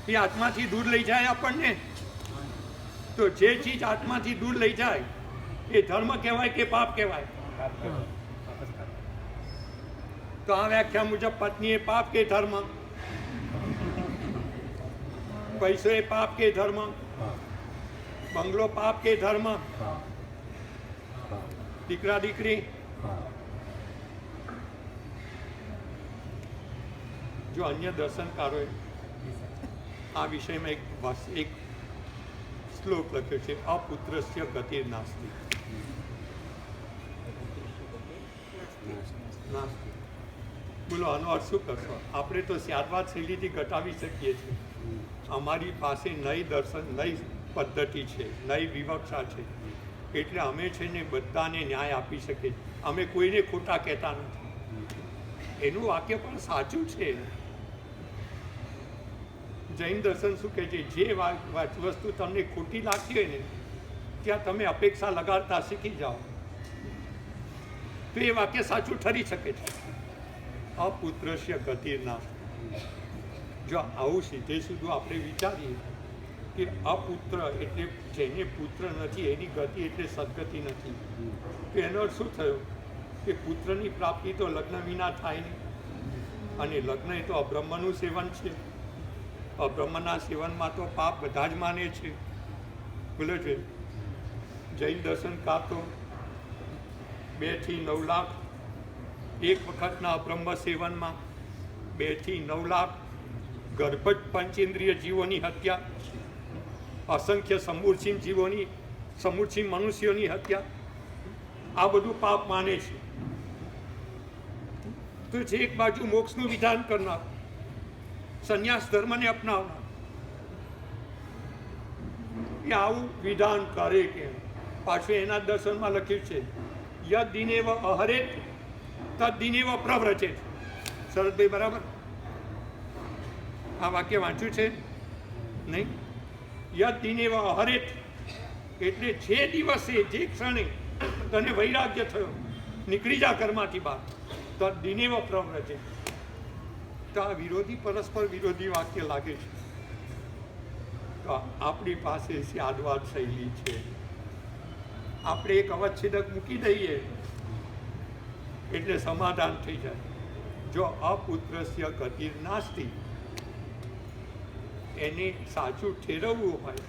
એ આત્માથી દૂર લઈ જાય આપણને. તો જે ચીજ આત્માથી દૂર લઈ જાય એ ધર્મ કહેવાય કે પાપ કહેવાય? તો આ વ્યાખ્યા મુજબ પત્ની એ પાપ કે ધર્મ? પૈસો એ પાપ કે ધર્મ? બંગલો પાપ કે ધર્મ? દીકરા દીકરી? જો અન્ય દર્શનકારોએ આ વિષયમાં એક શ્લોક લખ્યો છે, અપુત્રસ્ય ગતિર નાસ્તિ. બોલો આનો અર્થ શું કરશો? આપણે તો સ્યાદવાદ શૈલીથી ઘટાવી શકીએ છીએ. અમારી પાસે નઈ દર્શન, નઈ પદ્ધતિ છે, નઈ વિવક્ષા છે. એટલે અમે છે ને બધાને ન્યાય આપી શકીએ. અમે કોઈને ખોટા કહેતા નથી. એનું વાક્ય પણ સાચું છે. જૈન દર્શન શું કહે છે? જે વસ્તુ તમને ખોટી લાગતી હોય ને ત્યાં તમે અપેક્ષા લગાડતા શીખી જાઓ તો એ વાક્ય સાચું ઠરી શકે છે. અપુત્રસ્ય ગતિર્ના. જો આવું સીધે સીધું આપણે વિચારીએ કે અપુત્ર એટલે જેને પુત્ર નથી એની ગતિ એટલે સદગતિ નથી, તો એનો અર્થ શું થયો? કે પુત્રની પ્રાપ્તિ તો લગ્ન વિના થાય નહીં. અને લગ્ન એ તો અબ્રહ્મનું સેવન છે. અબ્રહ્મના સેવનમાં તો પાપ બધા જ માને છે. બોલે છે જૈન દર્શન કાં તો 2 થી 9 લાખ એક વખતના અબ્રહ્મ સેવનમાં 2 થી 9 લાખ ગર્ભજ પંચેન્દ્રિય જીવોની હત્યા, અસંખ્ય સમૂર્છિન જીવોની, સમૂર્છિન મનુષ્યોની હત્યા, આ બધું પાપ માને છે. તો છે એક બાજુ મોક્ષનું વિધાન કરનાર, સંન્યાસ ધર્મને અપનાવનાર, એ આવું વિધાન કરે કેમ? પાછું એના દર્શનમાં લખ્યું છે યદ દિનેવ અહરેત તદ દિનેવ પ્રવ્રજેત. શરદભાઈ બરાબર આ વાક્ય વાંચ્યું છે નહીં? યદ દિનેવ અહરેત એટલે જે દિવસે, જે ક્ષણે તને વૈરાગ્ય થયો, નીકળી જા ઘરમાંથી બહાર, તદ દિનેવ પ્રવ્રજેત. તો આ વિરોધી, પરસ્પર વિરોધી વાક્ય લાગે છે. તો આપણી પાસે સ્યાદવાદ શૈલી છે. આપણે એક અવચ્છેદક મૂકી દઈએ એટલે સમાધાન થઈ જાય. જો અપુત્રસ્ય ગતિર નાસ્તિ, એને સાચું ઠેરવવું હોય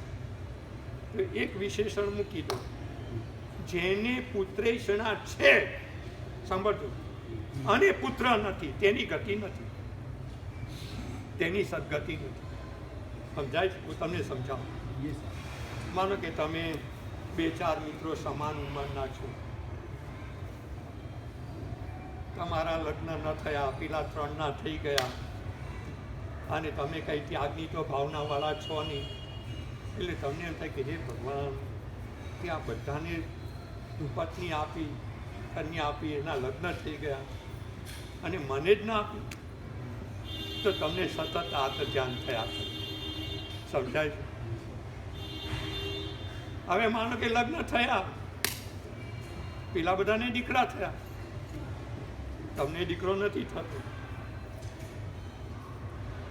તો એક વિશેષણ મૂકી દો. જેને પુત્રેષણા છે, સાંભળજો, અને પુત્ર નથી, તેની ગતિ નથી, તેની સદગતિ નથી. સમજાય છે? હું તમને સમજાવું. માનો કે તમે 2-4 મિત્રો સમાન ઉંમરના છો, તમારા લગ્ન ન થયા, પેલા 3ના થઈ ગયા, અને તમે કંઈ ત્યાગની તો ભાવનાવાળા છો નહીં, એટલે તમને એમ થાય કે હે ભગવાન, કે આ બધાને પત્ની આપી, કન્યા આપી, એના લગ્ન થઈ ગયા અને મને જ ના આપી, તો તમને સતત આત્મધ્યાન થયા કરે. સમજાય છે? હવે માનો કે લગ્ન થયા, પેલા બધાને દીકરા થયા, તમને દીકરો નથી થતો,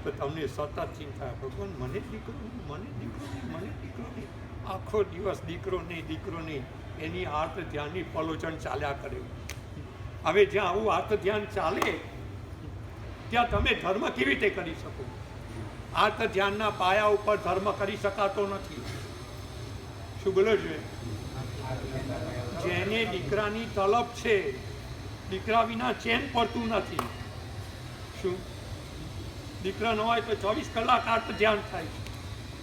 તો તમને સતત ચિંતા, ભગવાન મને દીકરો નહીં, મને દીકરો નહીં, મને દીકરો નહીં. આખો દિવસ દીકરો નહીં, દીકરો નહીં, એની આર્ત ધ્યાનની પલોચન ચાલ્યા કરે. હવે જ્યાં આવું આર્ત ધ્યાન ચાલે ત્યાં તમે ધર્મ કેવી રીતે કરી શકો? આર્ત ધ્યાનના પાયા ઉપર ધર્મ કરી શકાતો નથી. શું બોલો છે? જેને દીકરાની તલબ છે, દીકરા વિના ચેન પડતું નથી. શું? દીકરા ન હોય તો 24 કલાક આર્ત ધ્યાન થાય છે.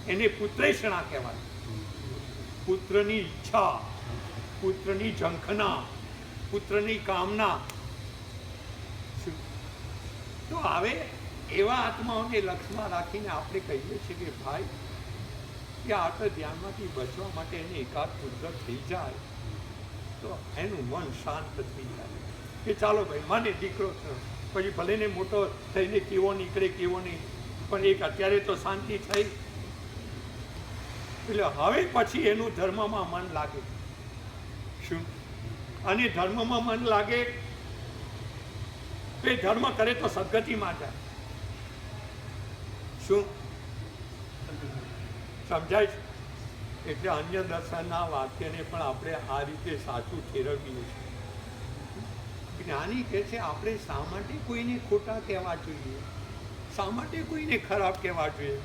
એને પુત્રેષણા કહેવાય. પુત્રની ઈચ્છા, પુત્રની ઝંખના, પુત્રની કામના. શું? તો હવે એવા આત્માઓને લક્ષમાં રાખીને આપણે કહીએ છીએ કે ભાઈ, કે આર્ત ધ્યાનમાંથી બચવા માટે એને એકાદ પુત્ર થઈ જાય તો એનું મન શાંત થઈ જાય કે ચાલો ભાઈ, મને દીકરો થયો, પછી ભલે ને મોટો થઈને કેવો નીકળે કેવો નહીં, પણ એક અત્યારે તો શાંતિ થઈ. એટલે હવે પછી એનું ધર્મમાં મન લાગે. શું? અને ધર્મમાં મન લાગે તો ધર્મ કરે તો સદગતિમાં જાય. શું? સમજાય છે? એટલે અન્ય દર્શનના વાક્યને પણ આપણે આ રીતે સાચું ઠેરવીએ છીએ. જ્ઞાની કહે છે આપણે શા માટે કોઈને ખોટા કહેવા જોઈએ, શા માટે કોઈને ખરાબ કહેવા જોઈએ?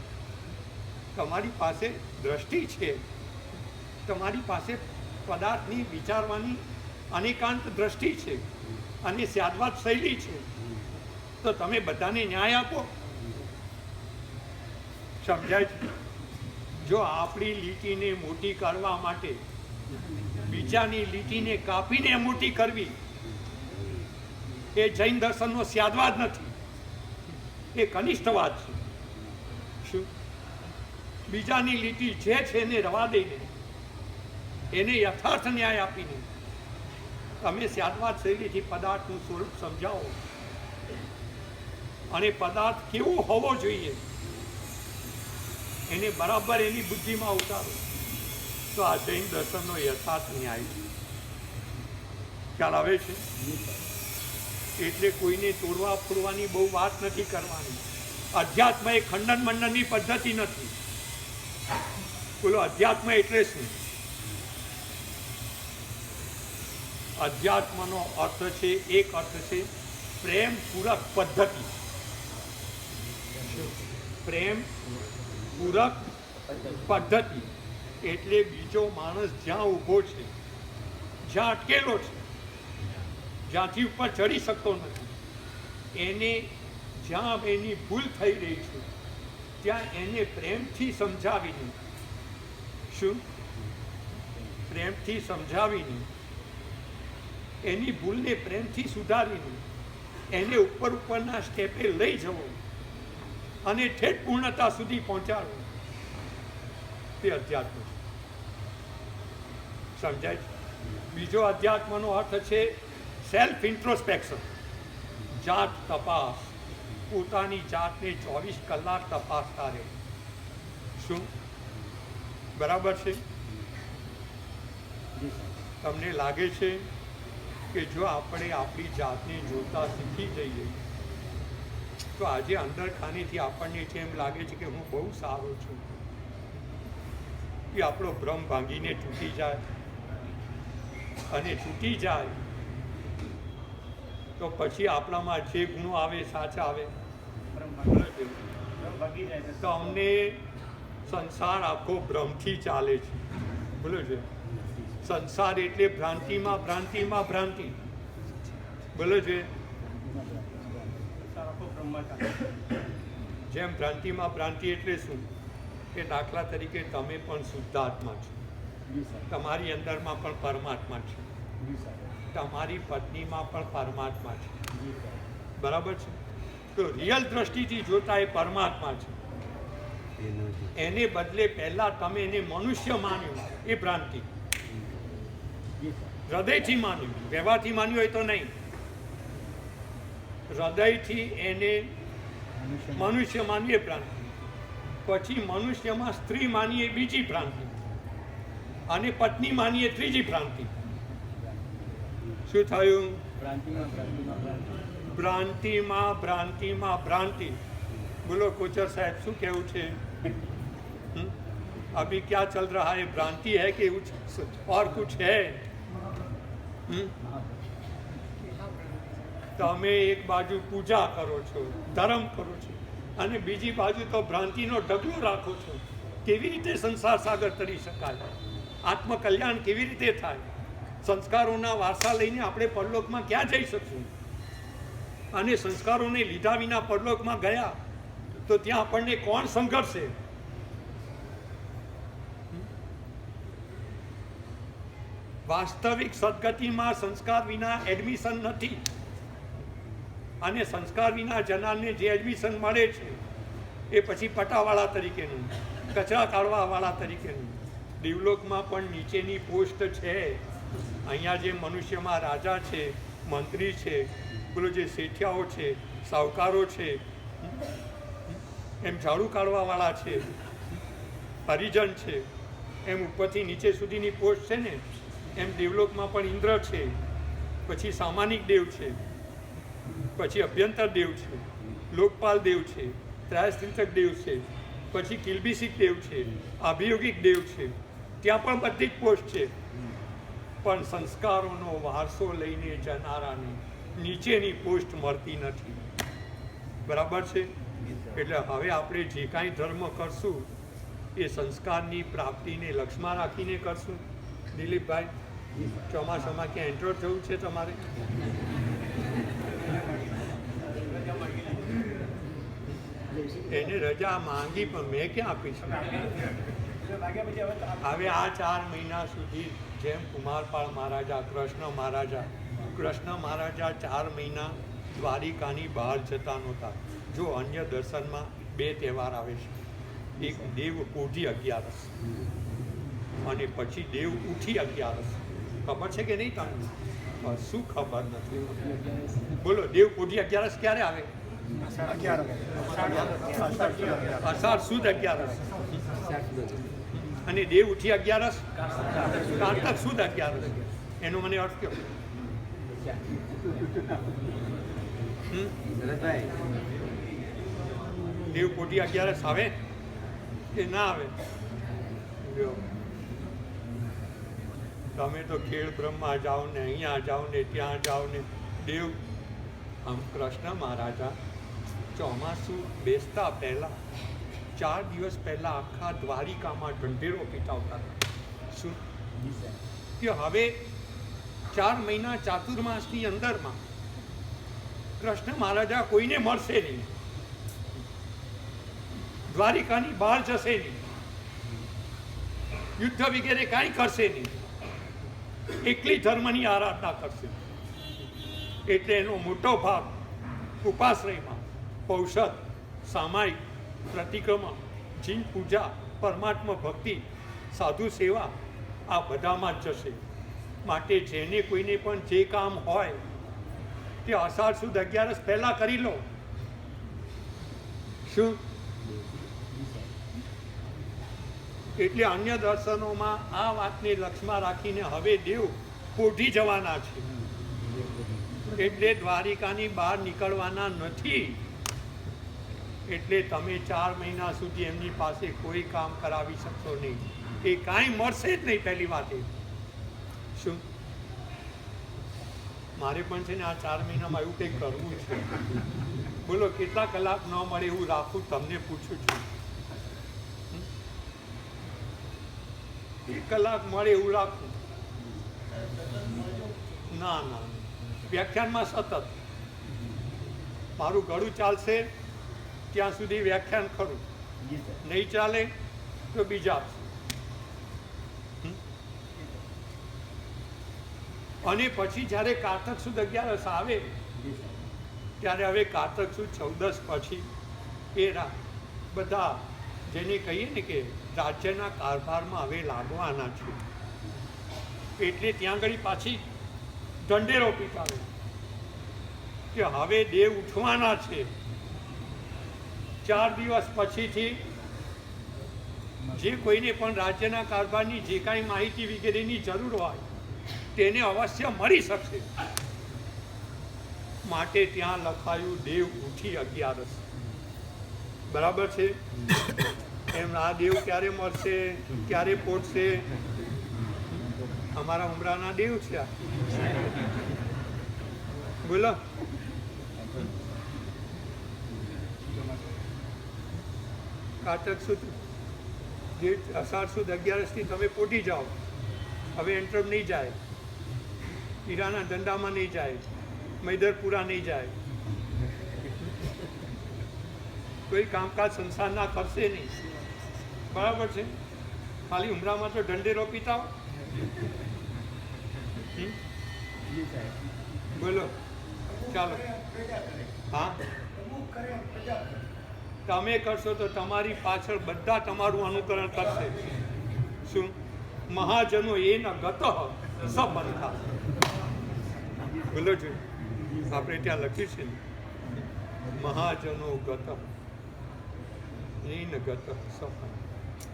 તમારી પાસે દ્રષ્ટિ છે, તમારી પાસે પદાર્થની વિચારવાની અનેકાંત દ્રષ્ટિ છે અને સ્યાદવાદ શૈલી છે, તો તમે બધાને ન્યાય આપો. સમજાય છે? જો આપણી લીટીને મોટી કરવા માટે બીજાની લીટીને કાપીને મોટી કરવી, એ જૈન દર્શનનો સ્યાદવાદ નથી, એ કનિષ્ઠવાદ છે. શું? બીજાની લીટી જે છે એને રવા દઈને, એને યથાર્થ ન્યાય આપીને તમે સ્યાદવાદ શૈલીથી પદાર્થનું સ્વરૂપ સમજાવો અને પદાર્થ કેવો હોવો જોઈએ એને બરાબર એની બુદ્ધિમાં ઉતારો, તો આ જૈન દર્શનનો યથાર્થ ન્યાય છે. ખ્યાલ આવે છે? એટલે કોઈને તોડવા ફોડવાની બહુ વાત નથી કરવાની. અધ્યાત્મ એ ખંડન મંડનની પદ્ધતિ નથી. બોલો, અધ્યાત્મ એટલે શું? અધ્યાત્મનો અર્થ છે, એક અર્થ છે પ્રેમ પૂરક પદ્ધતિ. પ્રેમ પૂરક પદ્ધતિ એટલે બીજો માણસ જ્યાં ઊભો છે, જ્યાં અટકેલો છે, જ્યાંથી ઉપર ચડી શકતો નથી, એને જ્યાં એની ભૂલ થઈ રહી છે ત્યાં એને પ્રેમથી સમજાવીને, શું પ્રેમથી સમજાવીને, એની ભૂલને પ્રેમથી સુધારીને એને ઉપરના સ્ટેપે લઈ જવો અને ઠેઠ પૂર્ણતા સુધી પહોંચાડવો, તે અધ્યાત્મ છે. સમજાય છે? બીજો અધ્યાત્મનો અર્થ છે સેલ્ફ ઇન્ટ્રોસ્પેક્શન, જાત તપાસ, પોતાની જાતને 24 કલાક તપાસતા રહે. શું બરાબર છે? તમને લાગે છે કે જો આપણે આપણી જાતને જોતા શીખી જઈએ તો આજે અંદર ખાનેથી આપણને એમ લાગે છે કે હું બહુ સારો છું, એ આપણો ભ્રમ ભાંગીને તૂટી જાય, અને તૂટી જાય તો પછી આપણામાં જે ગુણો આવે સાચા આવે તો અમને સંસાર આખો ભ્રમથી ચાલે છે. બોલો છે સંસાર એટલે ભ્રાંતિમાં ભ્રાંતિમાં ભ્રાંતિ. બોલો છે જેમ ભ્રાંતિમાં ભ્રાંતિ એટલે શું કે દાખલા તરીકે તમે પણ શુદ્ધાત્મા છો, તમારી અંદરમાં પણ પરમાત્મા છે, તમારી પત્નીમાં પણ પરમાત્મા છે, બરાબર છે? તો રિયલ દ્રષ્ટિથી જોતા એ પરમાત્મા છે, એને બદલે પહેલા તમે એને મનુષ્ય માન્યું, એ ભ્રાંતિ. હૃદયથી માન્યું, વ્યવહારથી માન્યું હોય તો નહીં, હૃદયથી એને મનુષ્ય માનીએ ભ્રાંતિ, પછી મનુષ્યમાં સ્ત્રી માનીએ બીજી ભ્રાંતિ, અને પત્ની માનીએ ત્રીજી ભ્રાંતિ. શું થયું? ભ્રાંતિમાં ભ્રાંતિમાં ભ્રાંતિ. બોલો કોચર સાહેબ, શું કહેવું છે? अभी क्या चल रहा है? भ्रांति है कि और कुछ है? તમે એક બાજુ પૂજા કરો છો, ધર્મ કરો છો, અને બીજી બાજુ તો ભ્રાંતિનો ઢગલો રાખો છો. કેવી રીતે સંસાર સાગર તરી શકાય? આત્મકલ્યાણ કેવી રીતે થાય? સંસ્કારોના વારસા લઈને આપણે પરલોકમાં ક્યાં જઈ શકશું? અને સંસ્કારોને લીધા વિના પરલોકમાં ગયા તો ત્યાં આપણને કોણ સંઘર્ષે? વાસ્તવિક સદગતિમાં સંસ્કાર વિના એડમિશન નથી, અને સંસ્કાર વિના જનારને જે એડમિશન મળે છે એ પછી પટાવાળા તરીકેનું, કચરા કાઢવાવાળા તરીકેનું. દેવલોકમાં પણ નીચેની પોસ્ટ છે. અહીંયા જે મનુષ્યમાં રાજા છે, મંત્રી છે, પેલો જે શેઠિયાઓ છે, સાહુકારો છે, એમ ઝાડુ કાઢવાવાળા છે, હરિજન છે, એમ ઉપરથી નીચે સુધીની પોસ્ટ છે ને, એમ દેવલોકમાં પણ ઇન્દ્ર છે, પછી સામાનિક દેવ છે, પછી અભ્યંતર દેવ છે, લોકપાલ દેવ છે, ત્રાયસ્ત્રીતક દેવ છે, પછી કિલ્બિસિક દેવ છે, અભિયોગિક દેવ છે. ત્યાં પણ બધી જ પોસ્ટ છે. પણ સંસ્કારોનો વારસો લઈને જનારાને નીચેની પોસ્ટ મળતી નથી. બરાબર છે? એટલે હવે આપણે જે કાંઈ ધર્મ કરશું એ સંસ્કારની પ્રાપ્તિને લક્ષ્યમાં રાખીને કરશું. દિલીપભાઈ, ચોમાસામાં ક્યાં એન્ટર થયું છે તમારે? એને રજા માંગી પણ મેં ક્યાં આપી છે? હવે આ 4 મહિના સુધી જેમ કુમારપાળ મહારાજા, કૃષ્ણ મહારાજા 4 મહિના દ્વારિકાની બહાર જતા નહોતા. જો અન્ય દર્શનમાં 2 તહેવાર આવે છે, એક દેવ પોઢી અગિયારસ અને પછી દેવ ઉઠી અગિયારસ. ખબર છે કે નહીં તમને? શું ખબર નથી? બોલો, દેવ પોઢી અગિયારસ ક્યારે આવે? અષાઢ સુદ અગિયારસ. અને દેવ ઉઠી અગિયારસ કારતક સુદ અગિયારસ. એનો મને અર્થ કયો? દેવ પોઢી અગિયારસ આવે કે ના આવે? તમે તો ખેડ બ્રહ્મા જાઓ ને, અહીંયા જાઓ ને, ત્યાં જાઓ ને. દેવ આમ કૃષ્ણ મહારાજા ચોમાસું બેસતા પહેલાં 4 દિવસ પહેલાં આખા દ્વારિકામાં ઢંઢેરો પીટાવતા હતા. શું કે હવે 4 મહિના ચાતુર્માસની અંદરમાં કૃષ્ણ મહારાજા કોઈને મળશે નહીં, દ્વારિકાની બહાર જશે નહીં, યુદ્ધ વગેરે કાંઈ કરશે નહીં, એકલી ધર્મની આરાધના કરશે. એટલે એનો મોટો ભાગ ઉપાશ્રયમાં પૌષધ, સામાયિક, પ્રતિક્રમણ, જીન પૂજા, પરમાત્મા ભક્તિ, સાધુ સેવા આ બધામાં જ જશે. માટે જેને કોઈને પણ જે કામ હોય તે અષાઢ સુદ 11 પહેલાં કરી લો. શું એટલે અન્ય દર્શનોમાં આ વાતને લક્ષમાં રાખીને હવે દેવ પોઢી જવાના છે, એટલે દ્વારિકાની બહાર નીકળવાના નથી. એટલે તમે 4 મહિના સુધી એમની પાસે કોઈ કામ કરાવી શકશો નહીં, એ કાંઈ મળશે જ નહીં. પહેલી વાત એ શું મારે પણ છે ને આ 4 મહિનામાં એવું કંઈક કરવું છે. બોલો કેટલા કલાક ન મળે એવું રાખું, તમને પૂછું છું. 1 કલાક મળે એવું રાખું. ના ના, વ્યાખ્યાનમાં સતત મારું ગળું ચાલશે ત્યાં સુધી વ્યાખ્યાન ખરું, નહીં ચાલે તો બીજા આપશે. અને પછી જ્યારે કારતક સુદ 11 આવે ત્યારે હવે કારતક સુદ 14 પછી એ બધા જેને કહીએ ને કે રાજ્યના કારભારમાં હવે લાગવાના છે. એટલે ત્યાં આગળ પાછી ઢંઢેરો પીટાવે કે હવે દેવ ઉઠવાના છે. 4 દિવસ પછીથી જે કોઈને પણ રાજ્યના કારભારની જે કાંઈ માહિતી વગેરેની જરૂર હોય તેને અવશ્ય મળી શકશે. માટે ત્યાં લખાયું દેવ ઉઠી 11. બરાબર છે? એમ આ દેવ ક્યારે મળશે, ક્યારે પહોંચશે? અમારા ઉમરાના દેવ છે આ. બોલો કારતક સુદ અષાઢ સુદ 11 તમે પોટી જાઓ. હવે એન્ટ્રમ નહીં જાય, હીરાના ધંધામાં નહીં જાય, મૈદરપુરા નહીં જાય, કોઈ કામકાજ સંસારના કરશે નહીં. બરાબર છે? ખાલી ઉમરામાં તો ઢંઢેરો પીતાઓ. બોલો ચાલો. હા, તમે કરશો તો તમારી પાછળ બધા તમારું અનુકરણ કરશે. શું મહાજનો એ ન ગત સબંધા. બોલો જો આપણે ત્યાં લખ્યું છે ને, મહાજનો ગત એ ન ગત સબંધ.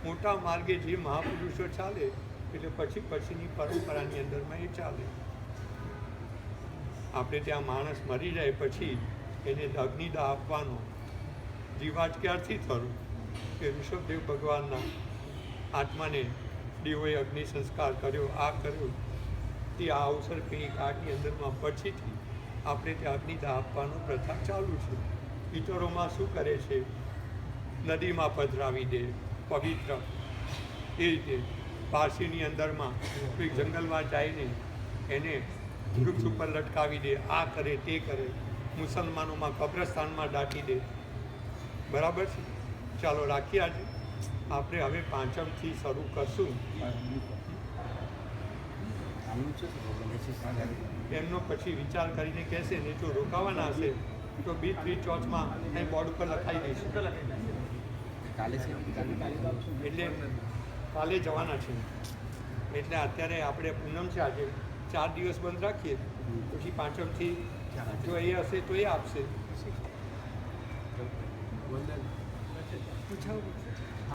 મોટા માર્ગે જે મહાપુરુષો ચાલે એટલે પછીની પરંપરાની અંદરમાં એ ચાલે. આપણે ત્યાં માણસ મરી જાય પછી એને અગ્નિદાહ આપવાનો રિવાજ ક્યારથી થયું કે ઋષભદેવ ભગવાનના આત્માને દેવોએ અગ્નિ સંસ્કાર કર્યો, આ કર્યો, તે આ અવસર કંઈક આની અંદરમાં પછીથી આપણે ત્યાં અગ્નિદાહ આપવાનો પ્રથા ચાલુ છે. પિતરોમાં શું કરે છે? નદીમાં પધરાવી દે પવિત્ર. એ રીતે પારસીની અંદરમાં કોઈ જંગલમાં જઈને એને વૃક્ષ ઉપર લટકાવી દે, આ કરે તે કરે. મુસલમાનોમાં કબ્રસ્તાનમાં દાટી દે. બરાબર છે? ચાલો રાખીએ. આજે આપણે હવે પાંચમથી શરૂ કરશું. એમનો પછી વિચાર કરીને કહેશે ને જો રોકાવાના હશે તો 2-3 ચોથમાં અહીં બોર્ડ ઉપર લખાઈ દઈશું. એટલે કાલે જવાના છે. એટલે અત્યારે આપણે પૂનમ છે, આજે 4 દિવસ બંધ રાખીએ, પછી પાંચમથી જો એ હશે તો એ આપશે. પૂછાવું